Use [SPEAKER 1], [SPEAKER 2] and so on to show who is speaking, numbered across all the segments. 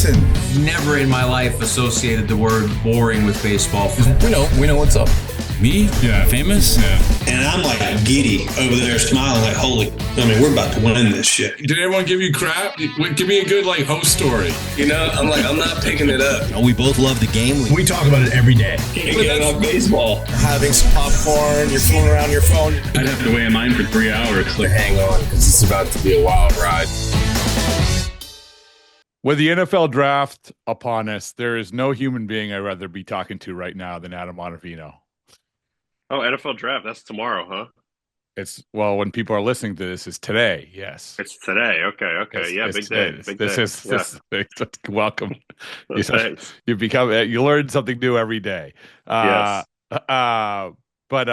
[SPEAKER 1] listen.
[SPEAKER 2] Never in my life associated the word boring with baseball.
[SPEAKER 3] We know what's up.
[SPEAKER 4] Me? Yeah. Famous? Yeah.
[SPEAKER 5] And I'm like giddy over there smiling like, we're about to win this shit.
[SPEAKER 4] Did everyone give you crap? Give me a good host story.
[SPEAKER 3] I'm not picking it up.
[SPEAKER 6] We both love the game.
[SPEAKER 7] We talk about it every day.
[SPEAKER 3] Get on baseball.
[SPEAKER 7] Having some popcorn, you're fooling around your phone.
[SPEAKER 8] I'd have to wait in line for 3 hours.
[SPEAKER 7] Hang on, because it's about to be a wild ride.
[SPEAKER 9] With the NFL draft upon us, there is no human being I'd rather be talking to right now than Adam Ottavino.
[SPEAKER 8] Oh, NFL draft. That's tomorrow, huh?
[SPEAKER 9] When people are listening to this, it's today. Yes.
[SPEAKER 8] It's today. Okay. Big day.
[SPEAKER 9] Welcome. You learn something new every day.
[SPEAKER 8] Yes.
[SPEAKER 9] Yes. But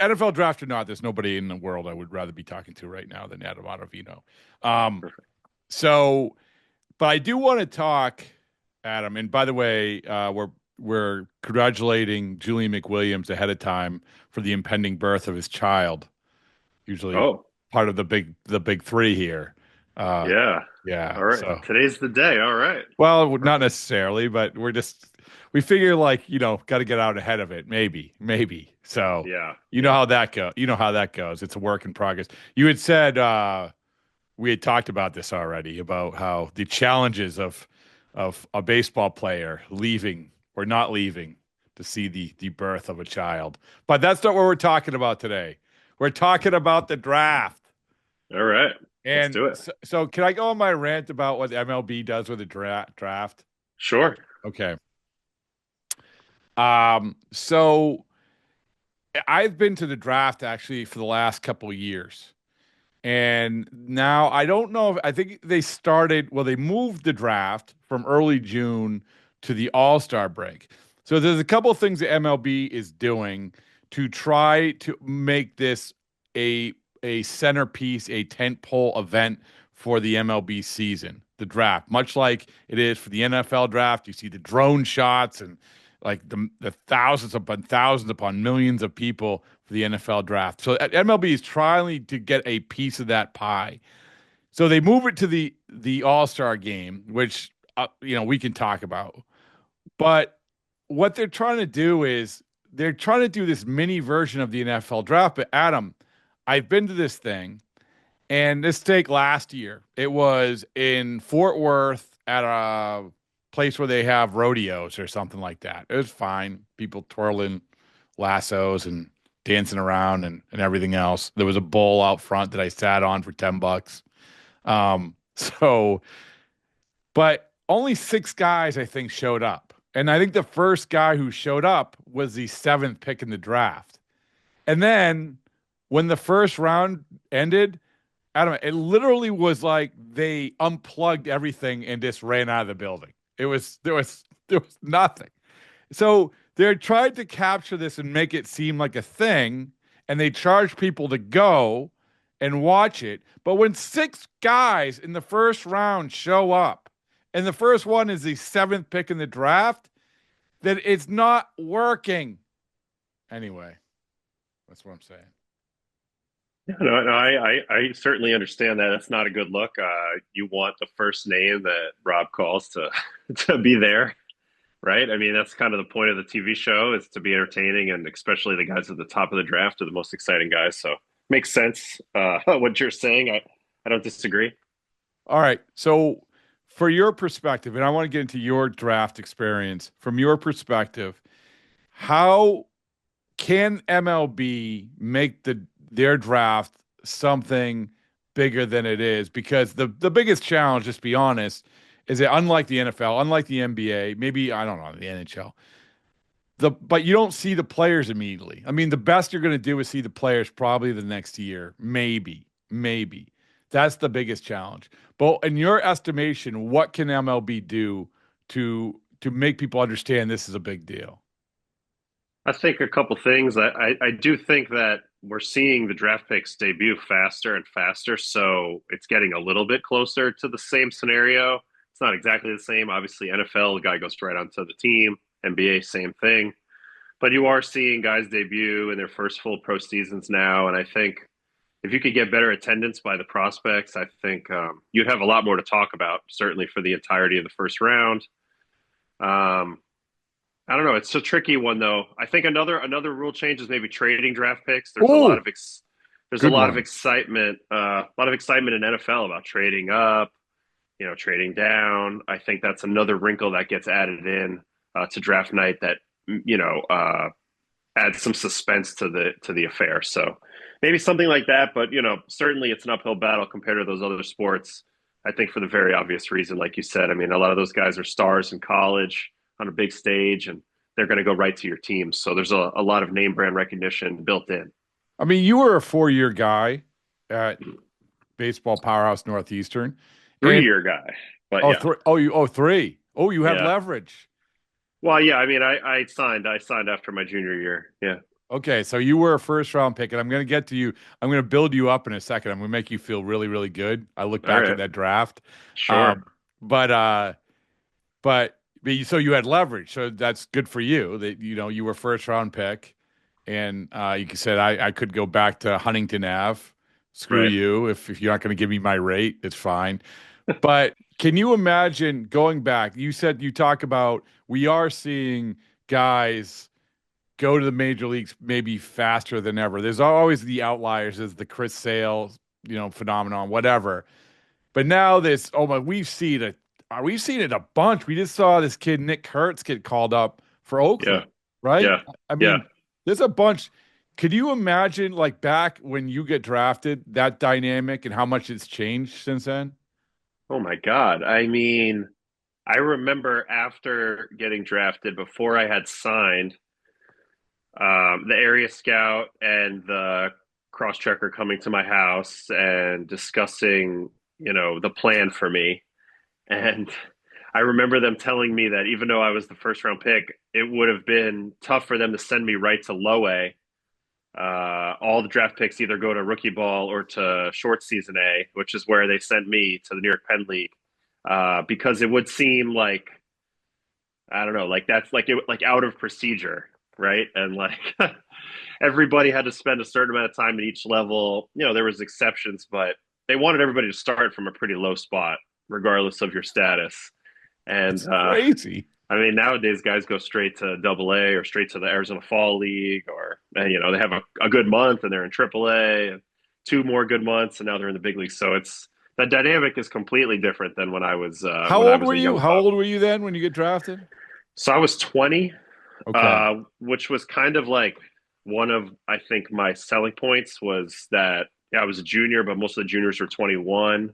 [SPEAKER 9] NFL draft or not, there's nobody in the world I would rather be talking to right now than Adam Ottavino. But I do want to talk, Adam, and by the way, we're congratulating Julian McWilliams ahead of time for the impending birth of his child. Usually part of the big three here.
[SPEAKER 8] Yeah. All right. So, today's the day. All right.
[SPEAKER 9] Well, not necessarily, but we figure got to get out ahead of it. Maybe. So
[SPEAKER 8] yeah.
[SPEAKER 9] You know how that goes. It's a work in progress. You had said, we had talked about this already, about how the challenges of a baseball player leaving or not leaving to see the birth of a child. But that's not what we're talking about today. We're talking about the draft.
[SPEAKER 8] All right.
[SPEAKER 9] And
[SPEAKER 8] let's do it.
[SPEAKER 9] So can I go on my rant about what the MLB does with the draft?
[SPEAKER 8] Sure.
[SPEAKER 9] Okay. So I've been to the draft actually for the last couple of years. And now I don't know I think they moved the draft from early June to the All-Star break. So there's a couple of things that MLB is doing to try to make this a centerpiece, a tentpole event for the MLB season, the draft. Much like it is for the NFL draft, you see the drone shots and like the thousands upon millions of people for the NFL draft. So MLB is trying to get a piece of that pie. So they move it to the All-Star game, which we can talk about. But what they're trying to do is they're trying to do this mini version of the NFL draft. But Adam, I've been to this thing, and this take last year. It was in Fort Worth at a place where they have rodeos or something like that. It was fine. People twirling lassos and dancing around and everything else. There was a bowl out front that I sat on for $10. But only 6 guys, I think, showed up. And I think the first guy who showed up was the 7th pick in the draft. And then when the first round ended, Adam, it literally was like they unplugged everything and just ran out of the building. There was nothing. So they're trying to capture this and make it seem like a thing, and they charge people to go and watch it. But when 6 guys in the first round show up, and the first one is the 7th pick in the draft, then it's not working. Anyway, that's what I'm saying.
[SPEAKER 8] No, I certainly understand that. It's not a good look. You want the first name that Rob calls to be there, right? I mean, that's kind of the point of the TV show, is to be entertaining, and especially the guys at the top of the draft are the most exciting guys. So makes sense what you're saying. I don't disagree.
[SPEAKER 9] All right. So for your perspective, and I want to get into your draft experience, from your perspective, how can MLB make their draft something bigger than it is? Because the biggest challenge, just be honest, is that unlike the NFL, unlike the NBA, maybe, I don't know, the NHL, but you don't see the players immediately. I mean, the best you're going to do is see the players probably the next year. Maybe. That's the biggest challenge. But in your estimation, what can MLB do to make people understand this is a big deal?
[SPEAKER 8] I think a couple things. I do think that we're seeing the draft picks debut faster and faster, so it's getting a little bit closer to the same scenario. It's not exactly the same. Obviously, NFL, the guy goes right onto the team. NBA, same thing. But you are seeing guys debut in their first full pro seasons now, and I think if you could get better attendance by the prospects, I think you'd have a lot more to talk about, certainly for the entirety of the first round. I don't know. It's a tricky one, though. I think another rule change is maybe trading draft picks. There's a lot of
[SPEAKER 9] Good one.
[SPEAKER 8] excitement, a lot of excitement in NFL about trading up, trading down. I think that's another wrinkle that gets added in to draft night that adds some suspense to the affair. So maybe something like that. But certainly it's an uphill battle compared to those other sports. I think for the very obvious reason, like you said. I mean, a lot of those guys are stars in college on a big stage, and they're going to go right to your team. So there's a lot of name brand recognition built in.
[SPEAKER 9] I mean, you were a 4-year guy at Baseball Powerhouse Northeastern.
[SPEAKER 8] 3-year guy. But
[SPEAKER 9] three. Oh, you have
[SPEAKER 8] Yeah.
[SPEAKER 9] leverage.
[SPEAKER 8] Well, yeah, I mean, I signed after my junior year. Yeah.
[SPEAKER 9] Okay, so you were a first-round pick, and I'm going to get to you. I'm going to build you up in a second. I'm going to make you feel really, really good. I look back at that draft.
[SPEAKER 8] Sure.
[SPEAKER 9] But so you had leverage, so that's good for you. That you were first-round pick, and you said I could go back to Huntington Ave. Screw
[SPEAKER 8] Right.
[SPEAKER 9] you if you're not going to give me my rate, it's fine. But can you imagine going back? You said you talk about we are seeing guys go to the major leagues maybe faster than ever. There's always the outliers, as the Chris Sale, phenomenon, whatever. But now we've seen it a bunch. We just saw this kid Nick Kurtz get called up for Oakland, right?
[SPEAKER 8] Yeah.
[SPEAKER 9] I mean, there's a bunch. Could you imagine, like, back when you get drafted, that dynamic and how much it's changed since then?
[SPEAKER 8] Oh my God. I mean, I remember after getting drafted, before I had signed, the area scout and the cross checker coming to my house and discussing, the plan for me. And I remember them telling me that even though I was the first round pick, it would have been tough for them to send me right to low A. All the draft picks either go to rookie ball or to short season A, which is where they sent me to the New York Penn League, because it would seem like, I don't know, like that's like out of procedure, right? And like everybody had to spend a certain amount of time at each level. There was exceptions, but they wanted everybody to start from a pretty low spot, regardless of your status. And
[SPEAKER 9] crazy.
[SPEAKER 8] I mean, nowadays guys go straight to AA or straight to the Arizona Fall League, or they have a good month and they're in AAA, and 2 more good months, and now they're in the big league. So the dynamic is completely different than when I was.
[SPEAKER 9] How old were you? How old were you then when you get drafted?
[SPEAKER 8] So I was 20,
[SPEAKER 9] Okay.
[SPEAKER 8] which was kind of like one of, I think, my selling points was that I was a junior, but most of the juniors were 21.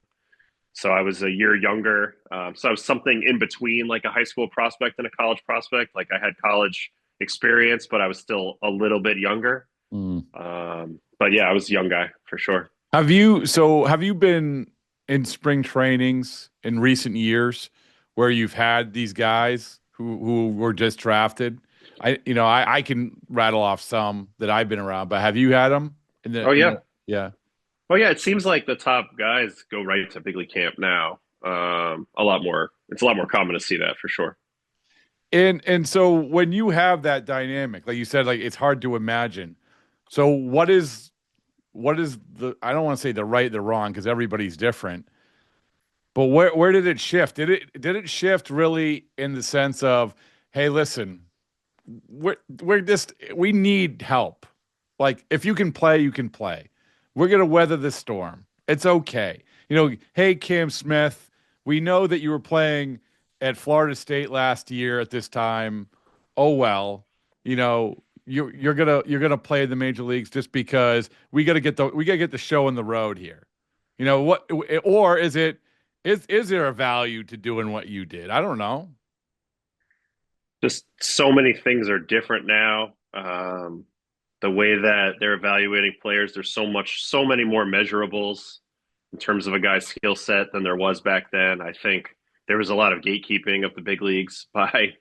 [SPEAKER 8] So I was a year younger. So I was something in between, like a high school prospect and a college prospect. Like I had college experience, but I was still a little bit younger. But yeah, I was a young guy for sure.
[SPEAKER 9] Have you been in spring trainings in recent years where you've had these guys who were just drafted? I can rattle off some that I've been around, but have you had them? Yeah.
[SPEAKER 8] Well, yeah, it seems like the top guys go right to big league camp now. It's a lot more common to see that for sure.
[SPEAKER 9] And so when you have that dynamic, like you said, like it's hard to imagine. So what is I don't want to say the right, the wrong, because everybody's different. But where did it shift? Did it shift really in the sense of, hey, listen, we need help. Like if you can play, you can play. We're going to weather the storm. It's okay. Hey, Cam Smith, we know that you were playing at Florida State last year at this time. Oh, well, you're gonna play in the major leagues just because we gotta get the show on the road here. What, or is there a value to doing what you did? I don't know.
[SPEAKER 8] Just so many things are different now. The way that they're evaluating players, there's so many more measurables in terms of a guy's skill set than there was back then. I think there was a lot of gatekeeping of the big leagues by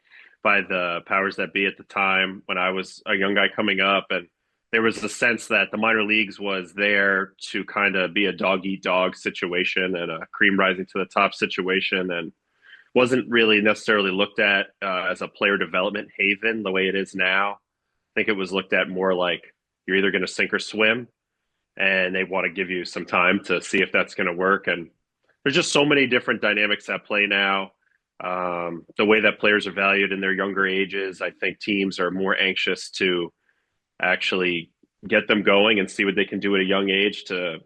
[SPEAKER 8] the powers that be at the time when I was a young guy coming up. And there was the sense that the minor leagues was there to kind of be a dog eat dog situation and a cream rising to the top situation, and wasn't really necessarily looked at as a player development haven the way it is now. I think it was looked at more like you're either going to sink or swim. and they want to give you some time to see if that's going to work. And there's just so many different dynamics at play now. The way that players are valued in their younger ages, I think teams are more anxious to actually get them going and see what they can do at a young age to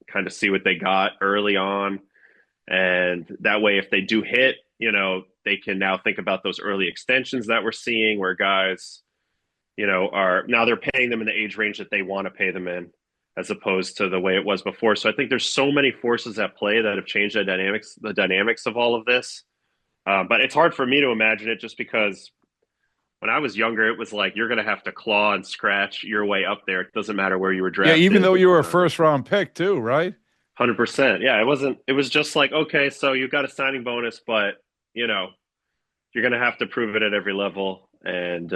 [SPEAKER 8] kind of see what they got early on. And that way, if they do hit, they can now think about those early extensions that we're seeing where guys, are now they're paying them in the age range that they want to pay them in, as opposed to the way it was before. So I think there's so many forces at play that have changed the dynamics of all of this. But it's hard for me to imagine it just because when I was younger, it was like you're going to have to claw and scratch your way up there. It doesn't matter where you were drafted.
[SPEAKER 9] Yeah, even though you were a first round pick too, right?
[SPEAKER 8] 100%. Yeah, it was just like, okay, so you got a signing bonus, but, you're going to have to prove it at every level. And,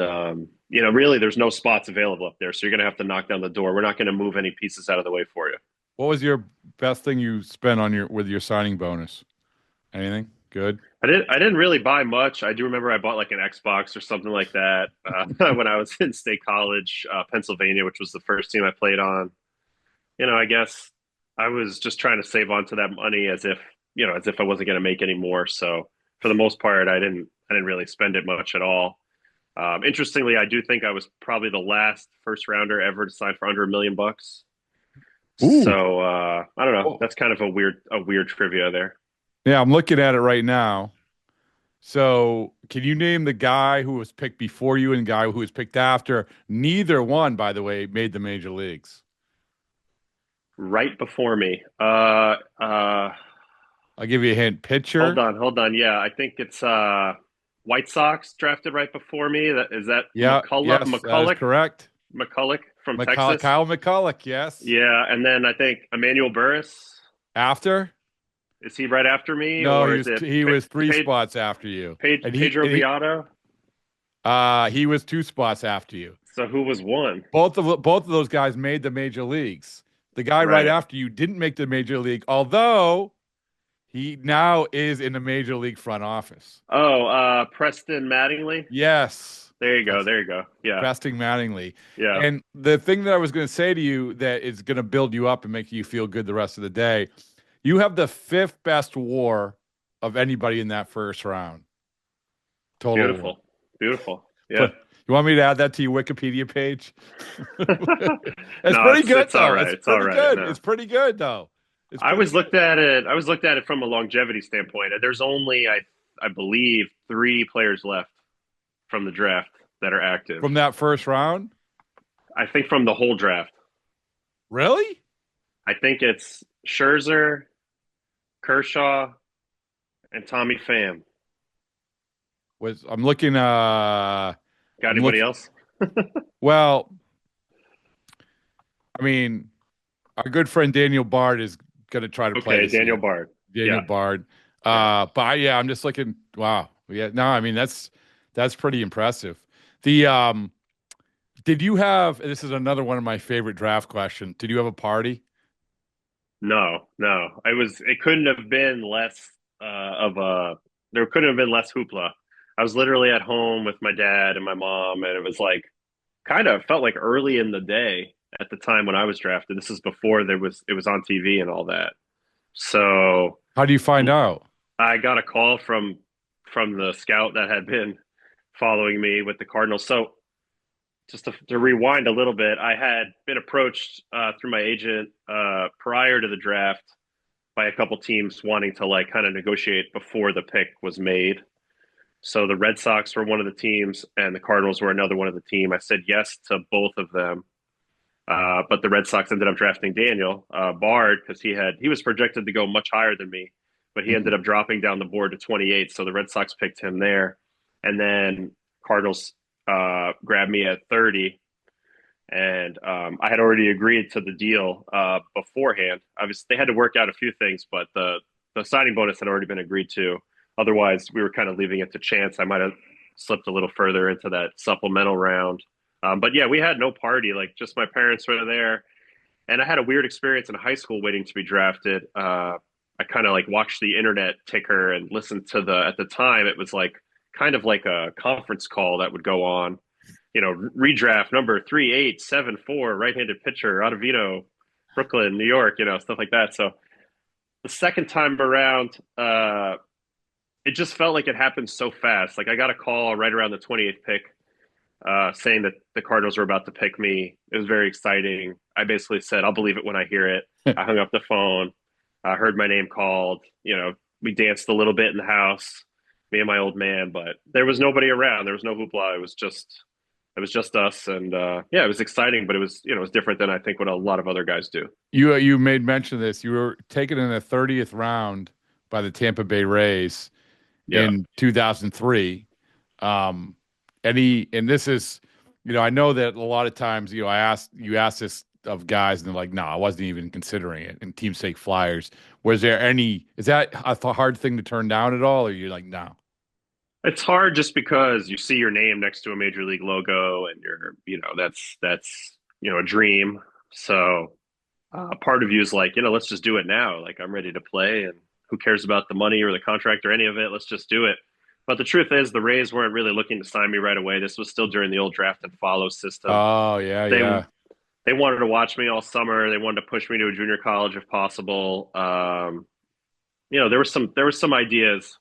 [SPEAKER 8] really there's no spots available up there. So you're going to have to knock down the door. We're not going to move any pieces out of the way for you.
[SPEAKER 9] What was your best thing you spent with your signing bonus? Anything good?
[SPEAKER 8] I didn't really buy much. I do remember I bought like an Xbox or something like that when I was in State College, Pennsylvania, which was the first team I played on. I guess I was just trying to save onto that money as if I wasn't going to make any more. So for the most part, I didn't really spend it much at all. Interestingly, I do think I was probably the last first rounder ever to sign for under $1 million.
[SPEAKER 9] Ooh.
[SPEAKER 8] So I don't know. That's kind of a weird trivia there.
[SPEAKER 9] Yeah, I'm looking at it right now. So can you name the guy who was picked before you and guy who was picked after? Neither one, by the way, made the major leagues.
[SPEAKER 8] Right before me.
[SPEAKER 9] I'll give you a hint. Pitcher.
[SPEAKER 8] Hold on. Yeah, I think it's White Sox drafted right before me. Is that McCulloch?
[SPEAKER 9] Yes, that is correct.
[SPEAKER 8] McCulloch from Texas.
[SPEAKER 9] Kyle McCulloch, yes.
[SPEAKER 8] Yeah, and then I think Emmanuel Burris.
[SPEAKER 9] After?
[SPEAKER 8] Is he right after me?
[SPEAKER 9] No,
[SPEAKER 8] or
[SPEAKER 9] he was three spots after you.
[SPEAKER 8] Pedro Beato?
[SPEAKER 9] He was 2 spots after you.
[SPEAKER 8] So who was one?
[SPEAKER 9] Both of those guys made the major leagues. The guy right after you didn't make the major league, although he now is in the major league front office.
[SPEAKER 8] Oh, Preston Mattingly?
[SPEAKER 9] Yes.
[SPEAKER 8] There you go. Yeah.
[SPEAKER 9] Preston Mattingly.
[SPEAKER 8] Yeah.
[SPEAKER 9] And the thing that I was going to say to you that is going to build you up and make you feel good the rest of the day, you have the 5th best WAR of anybody in that first round. Total.
[SPEAKER 8] Beautiful. Yeah.
[SPEAKER 9] You want me to add that to your Wikipedia page? It's
[SPEAKER 8] No,
[SPEAKER 9] pretty good,
[SPEAKER 8] it's
[SPEAKER 9] though.
[SPEAKER 8] all right.
[SPEAKER 9] It's
[SPEAKER 8] all
[SPEAKER 9] pretty
[SPEAKER 8] right.
[SPEAKER 9] good.
[SPEAKER 8] No.
[SPEAKER 9] It's pretty good, though.
[SPEAKER 8] I was looked at it from a longevity standpoint. There's only, I believe, 3 players left from the draft that are active.
[SPEAKER 9] From that first round?
[SPEAKER 8] I think from the whole draft.
[SPEAKER 9] Really?
[SPEAKER 8] I think it's Scherzer, Kershaw, and Tommy Pham.
[SPEAKER 9] I'm looking.
[SPEAKER 8] Got anybody else?
[SPEAKER 9] Well, I mean, our good friend Daniel Bard is going to try to play.
[SPEAKER 8] Okay, Daniel Bard.
[SPEAKER 9] Bard. But I'm just looking. Wow. Yeah. No, I mean that's pretty impressive. Did you have? This is another one of my favorite draft questions. Did you have a party?
[SPEAKER 8] No. It couldn't have been less there couldn't have been less hoopla. I was literally at home with my dad and my mom, and it was like kind of felt like early in the day at the time when I was drafted. This is before it was on TV and all that. So
[SPEAKER 9] how do you find out?
[SPEAKER 8] I got a call from the scout that had been following me with the Cardinals. So just to rewind a little bit, I had been approached through my agent prior to the draft by a couple teams wanting to like kind of negotiate before the pick was made. So the Red Sox were one of the teams and the Cardinals were another one of the team. I said yes to both of them. But the Red Sox ended up drafting Daniel Bard because he was projected to go much higher than me, but he ended up dropping down the board to 28. So the Red Sox picked him there. And then Cardinals grabbed me at 30. And I had already agreed to the deal beforehand. Obviously, they had to work out a few things, but the signing bonus had already been agreed to. Otherwise, we were kind of leaving it to chance. I might have slipped a little further into that supplemental round. But yeah, we had no party. Like just my parents were there. And I had a weird experience in high school waiting to be drafted. I kind of like watched the internet ticker and listened to at the time, it was like kind of like a conference call that would go on. Redraft number 3874, right-handed pitcher, Ottavino, Brooklyn, New York, stuff like that. So the second time around, it just felt like it happened so fast. Like I got a call right around the 28th pick, saying that the Cardinals were about to pick me. It was very exciting. I basically said, I'll believe it when I hear it. I hung up the phone. I heard my name called. We danced a little bit in the house, me and my old man, but there was nobody around. There was no hoopla. It was just us. And yeah, it was exciting, but it was different than I think what a lot of other guys do.
[SPEAKER 9] You made mention of this. You were taken in the 30th round by the Tampa Bay Rays
[SPEAKER 8] Yeah.
[SPEAKER 9] in 2003. And this is, I know that a lot of times, you ask this of guys and they're like, no, I wasn't even considering it. And teams take flyers. Is that a hard thing to turn down at all? Or you're like, no?
[SPEAKER 8] It's hard just because you see your name next to a major league logo and that's a dream. So part of you is like, let's just do it now. Like I'm ready to play and who cares about the money or the contract or any of it? Let's just do it. But the truth is the Rays weren't really looking to sign me right away. This was still during the old draft and follow system.
[SPEAKER 9] Oh, yeah, yeah.
[SPEAKER 8] They wanted to watch me all summer. They wanted to push me to a junior college if possible. There were some ideas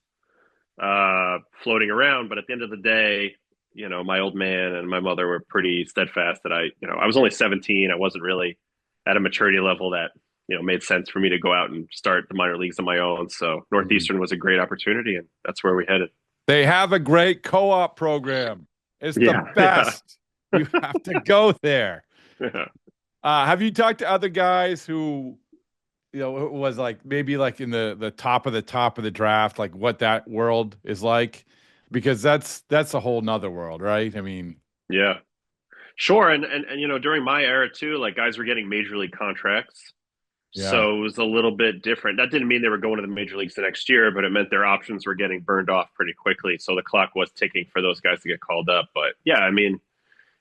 [SPEAKER 8] floating around, but at the end of the day, my old man and my mother were pretty steadfast that I was only 17. I wasn't really at a maturity level that, made sense for me to go out and start the minor leagues on my own. So Northeastern was a great opportunity, and that's where we headed.
[SPEAKER 9] They have a great co-op program. It's the best. Yeah. You have to go there.
[SPEAKER 8] Yeah.
[SPEAKER 9] Have you talked to other guys who, it was like maybe like in the top of the draft, like what that world is like? Because that's a whole nother world, right? I mean,
[SPEAKER 8] yeah, sure. And during my era too, like guys were getting major league contracts. Yeah. So it was a little bit different. That didn't mean they were going to the major leagues the next year, but it meant their options were getting burned off pretty quickly. So the clock was ticking for those guys to get called up. But yeah, I mean,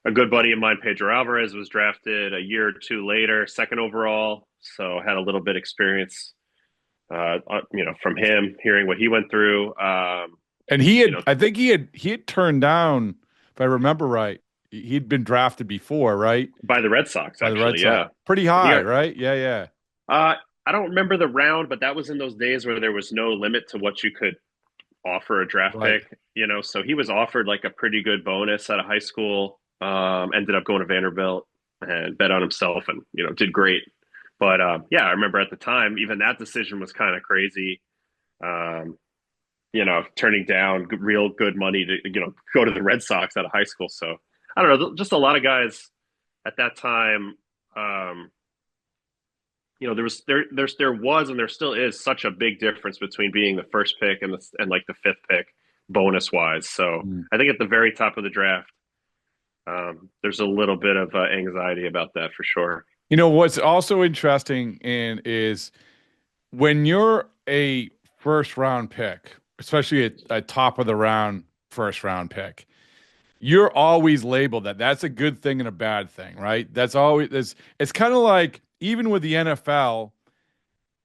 [SPEAKER 8] a good buddy of mine, Pedro Alvarez, was drafted a year or two later, second overall. So had a little bit experience, from him, hearing what he went through.
[SPEAKER 9] And I think he had turned down, if I remember right, he'd been drafted before, right?
[SPEAKER 8] By the Red Sox, actually, yeah.
[SPEAKER 9] Pretty high, right? Yeah, yeah.
[SPEAKER 8] I don't remember the round, but that was in those days where there was no limit to what you could offer a draft pick, so he was offered like a pretty good bonus out of high school, ended up going to Vanderbilt and bet on himself and, did great. But yeah, I remember at the time, even that decision was kind of crazy, turning down real good money to, go to the Red Sox out of high school. So I don't know, just a lot of guys at that time, there was and there still is such a big difference between being the first pick and like the fifth pick bonus wise. So I think at the very top of the draft, there's a little bit of anxiety about that for sure.
[SPEAKER 9] What's also interesting is when you're a first round pick, especially a top of the round first round pick, you're always labeled that's a good thing and a bad thing, right? That's always it's kind of like even with the NFL,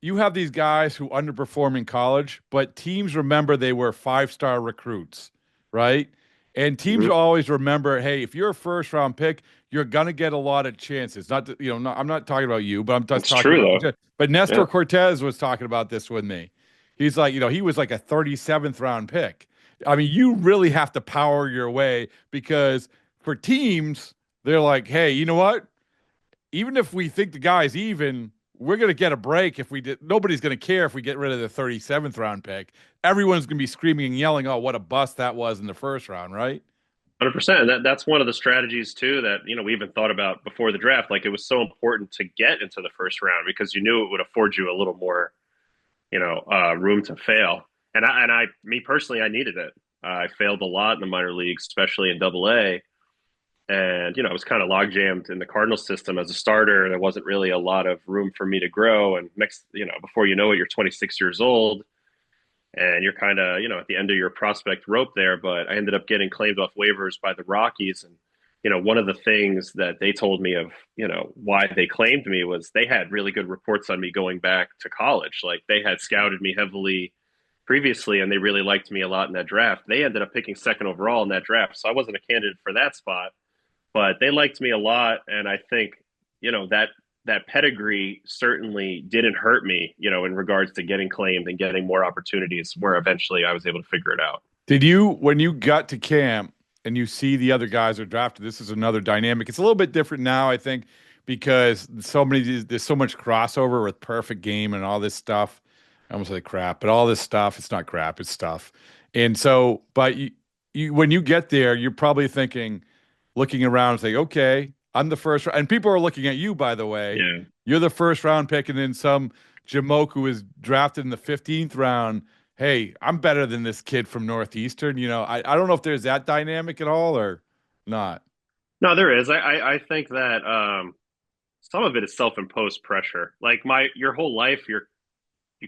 [SPEAKER 9] you have these guys who underperform in college, but teams remember they were 5-star recruits, right? And teams always remember, hey, if you're a first round pick, you're gonna get a lot of chances. I'm not talking about you, but I'm just talking about. But Nestor Cortez was talking about this with me. He's like, he was like a 37th round pick. I mean, you really have to power your way because for teams, they're like, hey, you know what? Even if we think the guy's even, we're going to get a break if we did. Nobody's going to care if we get rid of the 37th round pick. Everyone's going to be screaming and yelling, oh, what a bust that was in the first round, right?
[SPEAKER 8] 100%. That's one of the strategies, too, that, we even thought about before the draft. Like, it was so important to get into the first round because you knew it would afford you a little more, room to fail. And me personally, I needed it. I failed a lot in the minor leagues, especially in AA. And, I was kind of log jammed in the Cardinals system as a starter. There wasn't really a lot of room for me to grow. And before you know it, you're 26 years old and you're kind of, at the end of your prospect rope there. But I ended up getting claimed off waivers by the Rockies. And, one of the things that they told me of, why they claimed me was they had really good reports on me going back to college. Like they had scouted me heavily previously and they really liked me a lot in that draft. They ended up picking second overall in that draft. So I wasn't a candidate for that spot. But they liked me a lot, and I think, that that pedigree certainly didn't hurt me, in regards to getting claimed and getting more opportunities where eventually I was able to figure it out.
[SPEAKER 9] Did you, when you got to camp and you see the other guys are drafted, this is another dynamic. It's a little bit different now, I think, because there's so much crossover with perfect game and all this stuff. I almost say crap, but all this stuff, it's not crap, it's stuff. And so, but when you get there, you're probably thinking, looking around, saying, okay, I'm the first, and people are looking at you, by the way.
[SPEAKER 8] Yeah.
[SPEAKER 9] You're the first round pick, and then some Jamoke who is drafted in the 15th round. Hey, I'm better than this kid from Northeastern. I don't know if there's that dynamic at all or not.
[SPEAKER 8] No, there is. I think that some of it is self-imposed pressure. Like your whole life, you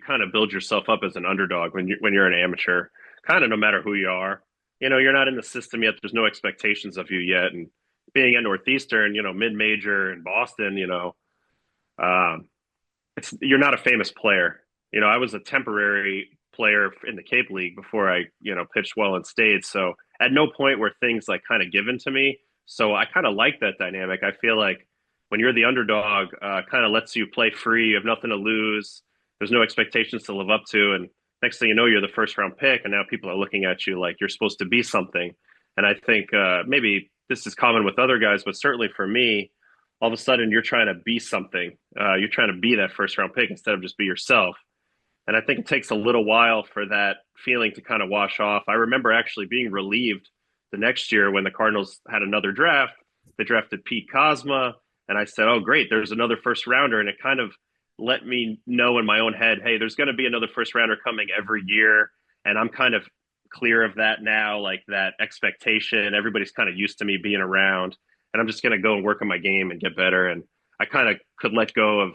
[SPEAKER 8] kind of build yourself up as an underdog when you're an amateur, kind of no matter who you are. You're not in the system yet. There's no expectations of you yet. And being at Northeastern, mid-major in Boston, you're not a famous player. I was a temporary player in the Cape League before I, pitched well in states. So at no point were things like kind of given to me. So I kind of like that dynamic. I feel like when you're the underdog, kind of lets you play free. You have nothing to lose. There's no expectations to live up to. And next thing you know, you're the first round pick. And now people are looking at you like you're supposed to be something. And I think maybe this is common with other guys, but certainly for me, all of a sudden you're trying to be something. You're trying to be that first round pick instead of just be yourself. And I think it takes a little while for that feeling to kind of wash off. I remember actually being relieved the next year when the Cardinals had another draft. They drafted Pete Kozma. And I said, oh, great, there's another first rounder. And it kind of let me know in my own head, hey, there's going to be another first rounder coming every year. And I'm kind of clear of that now, like that expectation. Everybody's kind of used to me being around. And I'm just going to go and work on my game and get better. And I kind of could let go of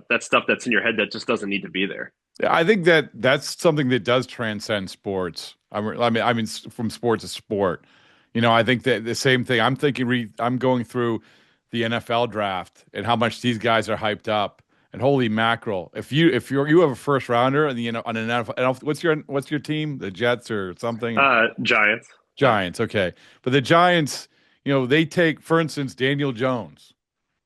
[SPEAKER 8] that stuff that's in your head that just doesn't need to be there.
[SPEAKER 9] Yeah, I think that's something that does transcend sports. I mean, from sport to sport. I think that the same thing. I'm going through the NFL draft and how much these guys are hyped up. And holy mackerel! If you have a first rounder and on an NFL, what's your team? The Jets or something?
[SPEAKER 8] Giants.
[SPEAKER 9] Giants. Okay, but the Giants, they take, for instance, Daniel Jones,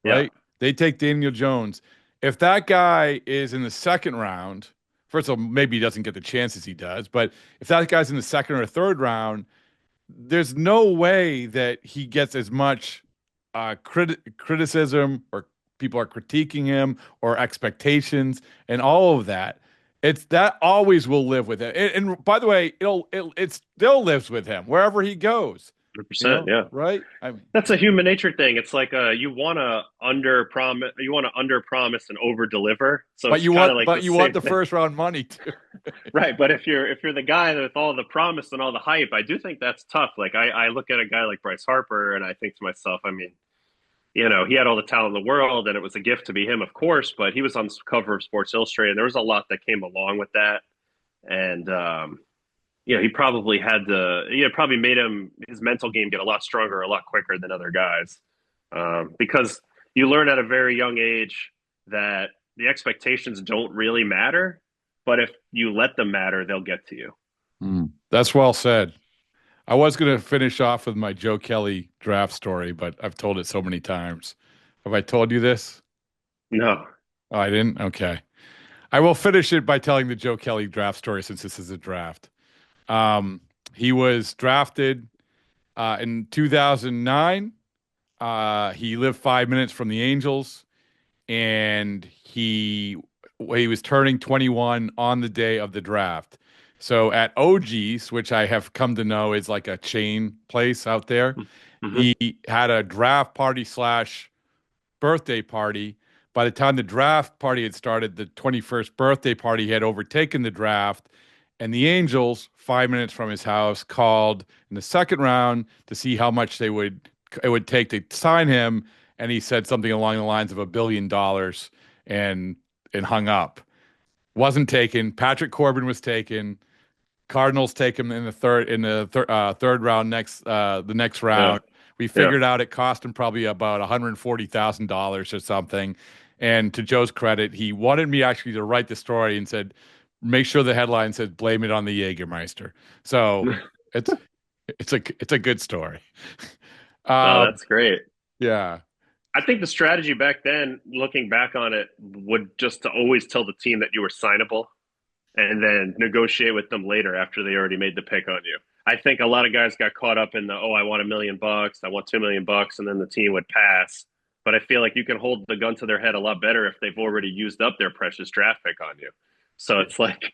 [SPEAKER 9] right?
[SPEAKER 8] Yeah.
[SPEAKER 9] They take Daniel Jones. If that guy is in the second round, first of all, maybe he doesn't get the chances he does, but if that guy's in the second or third round, there's no way that he gets as much criticism or people are critiquing him or expectations and all of that. It's that always will live with it. And by the way, it still lives with him wherever he goes.
[SPEAKER 8] 100%, yeah.
[SPEAKER 9] Right?
[SPEAKER 8] That's a human nature thing. It's like you want to under promise and over deliver. So
[SPEAKER 9] but you want the first round money too.
[SPEAKER 8] Right. But if you're the guy with all the promise and all the hype, I do think that's tough. Like I look at a guy like Bryce Harper and I think to myself, I mean, he had all the talent in the world and it was a gift to be him, of course, but he was on the cover of Sports Illustrated. And there was a lot that came along with that. And, he probably probably made his mental game get a lot stronger, a lot quicker than other guys. Because you learn at a very young age that the expectations don't really matter, but if you let them matter, they'll get to you.
[SPEAKER 9] That's well said. I was going to finish off with my Joe Kelly draft story, but I've told it so many times. Have I told you this?
[SPEAKER 8] No.
[SPEAKER 9] Oh, I didn't? Okay. I will finish it by telling the Joe Kelly draft story since this is a draft. He was drafted in 2009. He lived 5 minutes from the Angels, and he was turning 21 on the day of the draft. So at OG's, which I have come to know is like a chain place out there, he had a draft party / birthday party. By the time the draft party had started, the 21st birthday party had overtaken the draft, and the Angels, 5 minutes from his house, called in the second round to see how much it would take to sign him, and he said something along the lines of $1 billion and hung up. Wasn't taken. Patrick Corbin was taken. Cardinals take him in the third round the next round. Yeah. We figured out it cost him probably about $140,000 or something. And to Joe's credit, he wanted me actually to write the story and said, make sure the headline says blame it on the Jägermeister. So it's a good story.
[SPEAKER 8] Oh, that's great.
[SPEAKER 9] Yeah.
[SPEAKER 8] I think the strategy back then, looking back on it, would just to always tell the team that you were signable and then negotiate with them later after they already made the pick on you. I think a lot of guys got caught up in the, oh, I want $1 million, I want $2 million, and then the team would pass. But I feel like you can hold the gun to their head a lot better if they've already used up their precious draft pick on you. So it's like,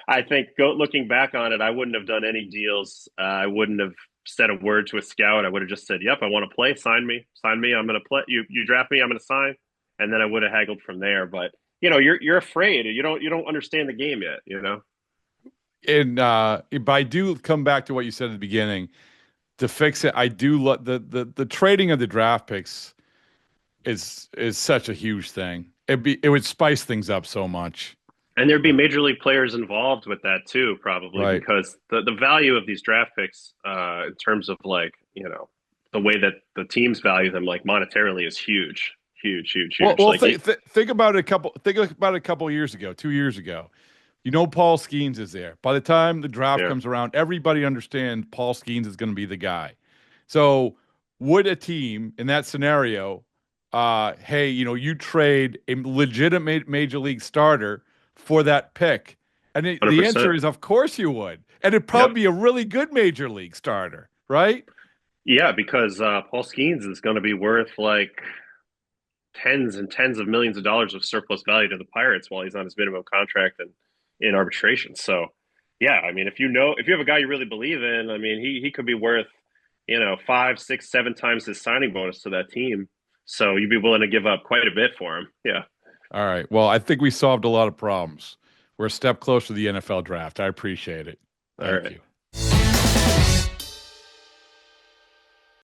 [SPEAKER 8] I think looking back on it, I wouldn't have done any deals. I wouldn't have said a word to a scout. I would have just said, yep, I want to play. Sign me. I'm going to play. You draft me. I'm going to sign. And then I would have haggled from there. But, you're afraid. You don't understand the game yet,
[SPEAKER 9] And but I do come back to what you said at the beginning. To fix it, I do love the trading of the draft picks is such a huge thing. It would spice things up so much.
[SPEAKER 8] And there'd be major league players involved with that too, probably,
[SPEAKER 9] right.
[SPEAKER 8] Because the value of these draft picks, in terms of the way that the teams value them, like monetarily, is huge.
[SPEAKER 9] Well, think about it a couple years ago, 2 years ago. Paul Skeens is there. By the time the draft comes around, everybody understands Paul Skeens is going to be the guy. So would a team in that scenario, hey, you trade a legitimate major league starter for that pick? And the answer is, of course you would. And it'd probably be a really good major league starter, right?
[SPEAKER 8] Yeah, because Paul Skeens is going to be worth like tens and tens of millions of dollars of surplus value to the Pirates while he's on his minimum contract and in arbitration. So, yeah, I mean, if you have a guy you really believe in, I mean, he could be worth, 5, 6, 7 times his signing bonus to that team. So you'd be willing to give up quite a bit for him. Yeah.
[SPEAKER 9] All right. Well, I think we solved a lot of problems. We're a step closer to the NFL draft. I appreciate it. Thank you.